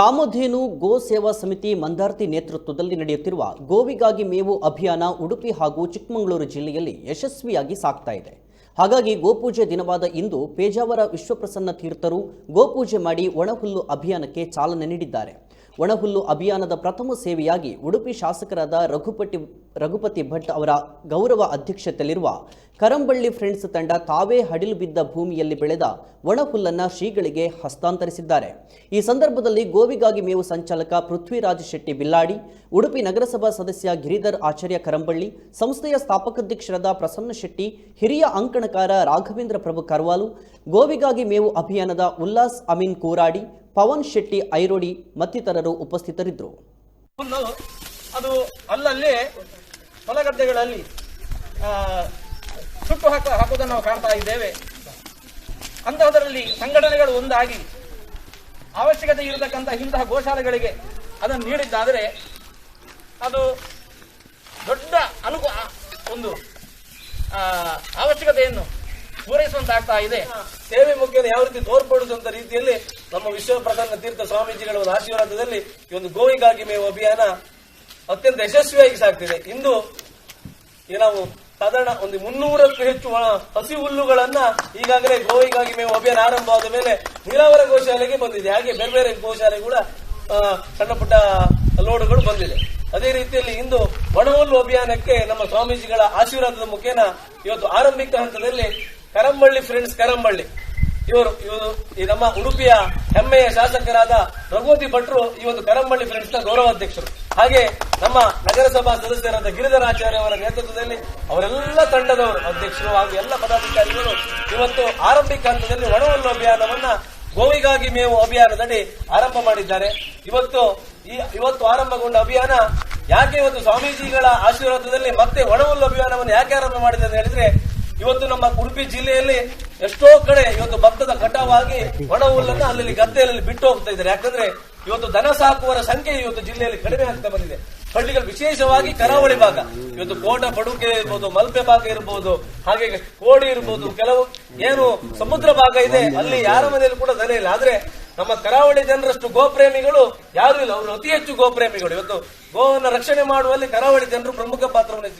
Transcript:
ಕಾಮಧೇನು ಗೋ ಸೇವಾ ಸಮಿತಿ ಮಂದಾರ್ತಿ ನೇತೃತ್ವದಲ್ಲಿ ನಡೆಯುತ್ತಿರುವ ಗೋವಿಗಾಗಿ ಮೇವು ಅಭಿಯಾನ ಉಡುಪಿ ಹಾಗೂ ಚಿಕ್ಕಮಗಳೂರು ಜಿಲ್ಲೆಯಲ್ಲಿ ಯಶಸ್ವಿಯಾಗಿ ಸಾಗ್ತಾ ಇದೆ. ಹಾಗಾಗಿ ಗೋಪೂಜೆ ದಿನವಾದ ಇಂದು ಪೇಜಾವರ ವಿಶ್ವಪ್ರಸನ್ನ ತೀರ್ಥರು ಗೋಪೂಜೆ ಮಾಡಿ ಒಣಹುಲ್ಲು ಅಭಿಯಾನಕ್ಕೆ ಚಾಲನೆ ನೀಡಿದ್ದಾರೆ. ಒಣಹುಲ್ಲು ಅಭಿಯಾನದ ಪ್ರಥಮ ಸೇವೆಯಾಗಿ ಉಡುಪಿ ಶಾಸಕರಾದ ರಘುಪತಿ ಭಟ್ ಅವರ ಗೌರವ ಅಧ್ಯಕ್ಷತೆಯಲ್ಲಿರುವ ಕರಂಬಳ್ಳಿ ಫ್ರೆಂಡ್ಸ್ ತಂಡ ತಾವೇ ಹಡಿಲು ಬಿದ್ದ ಭೂಮಿಯಲ್ಲಿ ಬೆಳೆದ ಒಣಹುಲ್ಲನ್ನು ಶ್ರೀಗಳಿಗೆ ಹಸ್ತಾಂತರಿಸಿದ್ದಾರೆ. ಈ ಸಂದರ್ಭದಲ್ಲಿ ಗೋವಿಗಾಗಿ ಮೇವು ಸಂಚಾಲಕ ಪೃಥ್ವಿರಾಜ್ ಶೆಟ್ಟಿ ಬಿಲ್ಲಾಡಿ, ಉಡುಪಿ ನಗರಸಭಾ ಸದಸ್ಯ ಗಿರಿಧರ್ ಆಚಾರ್ಯ ಕರಂಬಳ್ಳಿ, ಸಂಸ್ಥೆಯ ಸ್ಥಾಪಕಾಧ್ಯಕ್ಷರಾದ ಪ್ರಸನ್ನ ಶೆಟ್ಟಿ, ಹಿರಿಯ ಅಂಕಣಕಾರ ರಾಘವೇಂದ್ರ ಪ್ರಭು ಕರ್ವಾಲು, ಗೋವಿಗಾಗಿ ಮೇವು ಅಭಿಯಾನದ ಉಲ್ಲಾಸ್ ಅಮೀನ್ ಕೂರಾಡಿ, ಪವನ್ ಶೆಟ್ಟಿ ಐರೋಡಿ ಮತ್ತಿತರರು ಉಪಸ್ಥಿತರಿದ್ದರು. ಅದು ಅಲ್ಲಲ್ಲಿ ಹೊಲಗದ್ದೆಗಳಲ್ಲಿ ಸುಟ್ಟು ಹಾಕುವುದನ್ನು ನಾವು ಕಾಣ್ತಾ ಇದ್ದೇವೆ. ಅಂತಹದರಲ್ಲಿ ಸಂಘಟನೆಗಳು ಒಂದಾಗಿ ಅವಶ್ಯಕತೆ ಇರತಕ್ಕಂಥ ಇಂತಹ ಗೋಶಾಲೆಗಳಿಗೆ ಅದನ್ನು ನೀಡಿದ್ದಾದರೆ ಅದು ದೊಡ್ಡ ಒಂದು ಅವಶ್ಯಕತೆಯನ್ನು ಪೂರೈಸುವಂತಾಗ್ತಾ ಇದೆ. ಸೇವೆ ಮುಖ್ಯ ಯಾವ ರೀತಿ ತೋರ್ಪಡಿಸುವಂತ ರೀತಿಯಲ್ಲಿ ನಮ್ಮ ವಿಶ್ವಪ್ರಸನ್ನ ತೀರ್ಥ ಸ್ವಾಮೀಜಿಗಳ ಒಂದು ಆಶೀರ್ವಾದದಲ್ಲಿ ಈ ಒಂದು ಗೋವಿಗಾಗಿ ಮೇವು ಅಭಿಯಾನ ಅತ್ಯಂತ ಯಶಸ್ವಿಯಾಗಿ ಸಾಗ್ತಿದೆ. ಇಂದು ನಾವು ಸಾಧಾರಣ ಒಂದು 300ಕ್ಕೂ ಹೆಚ್ಚು ಹಸಿ ಹುಲ್ಲುಗಳನ್ನ ಈಗಾಗಲೇ ಗೋವಿಗಾಗಿ ಮೇವು ಅಭಿಯಾನ ಆರಂಭವಾದ ಮೇಲೆ ನೀರಾವರಿ ಗೋಶಾಲೆಗೆ ಬಂದಿದೆ. ಹಾಗೆ ಬೇರೆ ಬೇರೆ ಗೋಶಾಲೆ ಕೂಡ ಸಣ್ಣ ಪುಟ್ಟ ಲೋಡ್ಗಳು ಬಂದಿದೆ. ಅದೇ ರೀತಿಯಲ್ಲಿ ಇಂದು ಒಣಹುಲ್ಲು ಅಭಿಯಾನಕ್ಕೆ ನಮ್ಮ ಸ್ವಾಮೀಜಿಗಳ ಆಶೀರ್ವಾದದ ಮುಖೇನ ಇವತ್ತು ಆರಂಭಿಕ ಹಂತದಲ್ಲಿ ಕರಂಬಳ್ಳಿ ಫ್ರೆಂಡ್ಸ್ ಕರಂಬಳ್ಳಿ ಇವರು ಈ ನಮ್ಮ ಉಡುಪಿಯ ಹೆಮ್ಮೆಯ ಶಾಸಕರಾದ ರಘುಪತಿ ಭಟ್ರು ಈ ಒಂದು ಕರಂಬಳ್ಳಿ ಫ್ರೆಂಡ್ಸ್ ನ ಗೌರವಾಧ್ಯಕ್ಷರು. ಹಾಗೆ ನಮ್ಮ ನಗರಸಭಾ ಸದಸ್ಯರಾದ ಗಿರಿಧರ್ ಆಚಾರ್ಯ ಅವರ ನೇತೃತ್ವದಲ್ಲಿ ಅವರೆಲ್ಲ ತಂಡದವರು ಅಧ್ಯಕ್ಷರು ಹಾಗೂ ಎಲ್ಲ ಪದಾಧಿಕಾರಿಗಳು ಇವತ್ತು ಆರಂಭಿಕ ಹಂತದಲ್ಲಿ ಒಣಹುಲ್ಲು ಅಭಿಯಾನವನ್ನ ಗೋವಿಗಾಗಿ ಮೇವು ಅಭಿಯಾನದಡಿ ಆರಂಭ ಮಾಡಿದ್ದಾರೆ. ಇವತ್ತು ಆರಂಭಗೊಂಡ ಅಭಿಯಾನ ಯಾಕೆ ಇವತ್ತು ಸ್ವಾಮೀಜಿಗಳ ಆಶೀರ್ವಾದದಲ್ಲಿ ಮತ್ತೆ ಒಣಹುಲ್ಲು ಅಭಿಯಾನವನ್ನು ಯಾಕೆ ಆರಂಭ ಮಾಡಿದೆ ಅಂತ ಹೇಳಿದ್ರೆ, ಇವತ್ತು ನಮ್ಮ ಉಡುಪಿ ಜಿಲ್ಲೆಯಲ್ಲಿ ಎಷ್ಟೋ ಕಡೆ ಇವತ್ತು ಭತ್ತದ ಕಟಾವಾಗಿ ಒಣ ಹುಲ್ಲನ್ನು ಅಲ್ಲಿ ಗದ್ದೆಯಲ್ಲಿ ಬಿಟ್ಟು ಹೋಗ್ತಾ ಇದ್ದಾರೆ. ಯಾಕಂದ್ರೆ ಇವತ್ತು ದನ ಸಾಕುವರ ಸಂಖ್ಯೆ ಇವತ್ತು ಜಿಲ್ಲೆಯಲ್ಲಿ ಕಡಿಮೆ ಆಗ್ತಾ ಬಂದಿದೆ. ಹಳ್ಳಿಗಳು ವಿಶೇಷವಾಗಿ ಕರಾವಳಿ ಭಾಗ, ಇವತ್ತು ಕೋಟ ಪಡುಕೆ ಇರ್ಬೋದು, ಮಲ್ಪೆ ಭಾಗ ಇರ್ಬೋದು, ಹಾಗೆ ಕೋಡಿ ಇರ್ಬೋದು, ಕೆಲವು ಏನು ಸಮುದ್ರ ಭಾಗ ಇದೆ ಅಲ್ಲಿ ಯಾರ ಮನೆಯಲ್ಲಿ ಕೂಡ ದನ ಇಲ್ಲ. ಆದ್ರೆ ನಮ್ಮ ಕರಾವಳಿ ಜನರಷ್ಟು ಗೋಪ್ರೇಮಿಗಳು ಯಾರು ಇಲ್ಲ, ಅವರು ಅತಿ ಹೆಚ್ಚು ಗೋಪ್ರೇಮಿಗಳು. ಇವತ್ತು ಗೋವನ್ನು ರಕ್ಷಣೆ ಮಾಡುವಲ್ಲಿ ಕರಾವಳಿ ಜನರು ಪ್ರಮುಖ ಪಾತ್ರವನ್ನು